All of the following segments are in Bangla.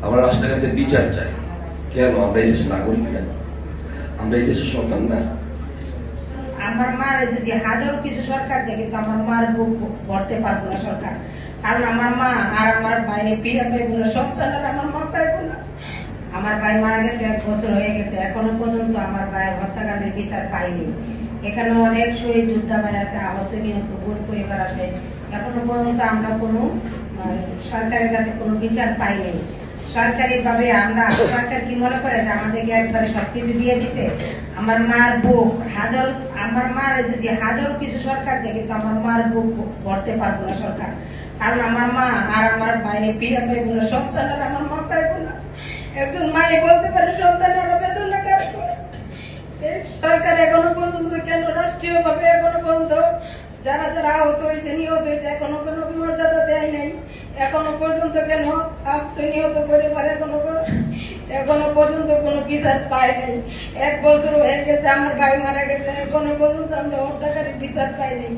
আমরা রাষ্ট্রের কাছে বিচার চাই। কেন? আমরা এই দেশের নাগরিক না? আমরা এই দেশের সন্তান না? আমার মার যদি হাজারো কিছু সরকার দেয়, কিন্তু আমার মার বুক ভরতে পারবো না সরকার। কারণ আমার মা আর আমার বাইরে ফিরে পাইবো না, সন্তান আর আমার মা পাইবো না। আমার ভাই মারা গেছে 1 বছর হয়ে গেছে, এখনো পর্যন্ত আমার ভাইয়ের হত্যাকাণ্ডের বিচার পাইনি। এখানে অনেক শহীদ যোদ্ধা ভাই আছে, আহত নিহত বোন পরিবার আছে, এখনো পর্যন্ত আমরা কোনো সরকারের কাছে কোনো বিচার পাইনি। সরকারি ভাবে আমরা, সরকার কি মনে করে যে আমাদেরকে একবারে সবকিছু দিয়ে দিছে? আমার মার বুক আমার মার যদি হাজারো কিছু সরকার দেয়, কিন্তু আমার মার বুক ভরতে পারবো না সরকার। কারণ আমার মা আর আমার বাইরে ফিরে পাইবো না, সন্তান আর আমার মা পাইবো না। একজন মাই বলতে পারে সন্তানের বেদনা কাজ করে। সরকার এখনো পর্যন্ত কেন রাষ্ট্রীয় ভাবে এখনো পর্যন্ত যারা যারা আহত হয়েছে নিহত হয়েছে এখনো কোনো মর্যাদা দেয় নাই? এখনো পর্যন্ত কেন আহত নিহত পরিবার এখনো পর্যন্ত কোনো বিচার পায় নাই? 1 বছর হয়ে গেছে, আমার ভাই মারা গেছে, এখনো পর্যন্ত আমরা হত্যাকারীর বিচার পাই নাই।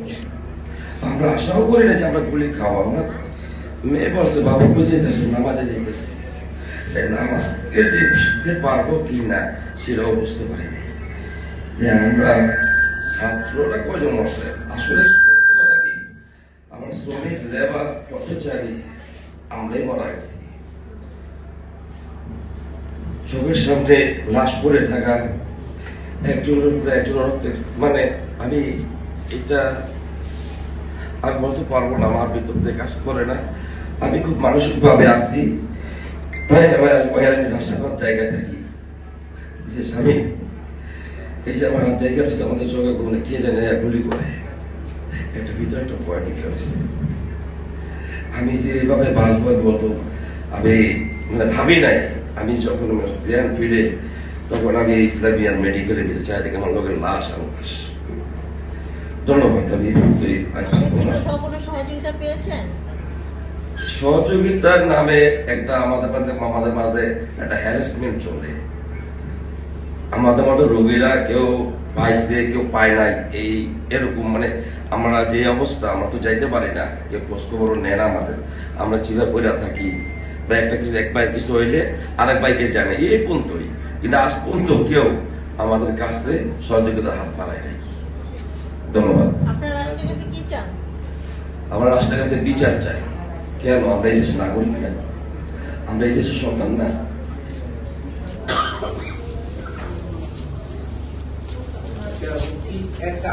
আমরা আশাও করি না যে আমরা গুলি খাওয়া। আমরা মেয়ে বলছে বাবু যেতেছে, নামাজে যেতেছি, নামাজকে যে শিখতে পারবো কি না সেটাও বুঝতে পারিনি। যে আমরা ছাত্ররা কয়জন বসে, আসলে সত্য কথা কি, আমরা শ্রমিক লেবার পথচারী আমরাই মারা গেছি। চোখের সামনে লাশ পড়ে থাকা একজনের উপরে একজন রক্তের, মানে আমি এটা আমি বলতে পারবো না, আমার ভিতর থেকে কাজ করে না। আমি খুব মানসিক ভাবে আছি, প্রায় রাস্তা করার জায়গায় থাকি যে স্বামী এই যে আমার হাত জায়গা রয়েছে, আমাদের চোখে ঘুমে কে জানে গুলি করে একটা ভিতরে একটা ভয় ঢুকে রয়েছে। আমি যে এইভাবে বাঁচবো বলতো আমি মানে ভাবি নাই। আমি যখন জ্ঞান ফিরে তখন আমি ইসলামিয়ান মেডিকেলে চাই দেখে আমার লোকের লাশ আমার লাশ। ধন্যবাদ। আমি সহযোগিতা পেয়েছেন? সহযোগিতার নামে একটা আমাদের মাঝে একটা হ্যারাসমেন্ট চলে। আমাদের মতো রোগীরা কেউ পাইছে কেউ পায় নাই, এই এরকম মানে আমরা যে অবস্থা, আমরা তো যাইতে পারি না, কেউ খোঁজ খবর নেয় না আমাদের। আমরা চিবা পড়া থাকি, বা একটা কিছু এক ভাই কিছু হইলে আরেক ভাইকে জানে, এই পর্যন্তই। কিন্তু আজ পর্যন্ত কেউ আমাদের কাছে সহযোগিতার হাত বাড়ায় নাই। ধন্যবাদ। আপনারা রাষ্ট্রের কাছে কি চান? আমরা রাষ্ট্রের কাছে বিচার চাই। কেন? আমরা এই দেশের নাগরিক না? আমরা এই দেশের সন্তান না? একটা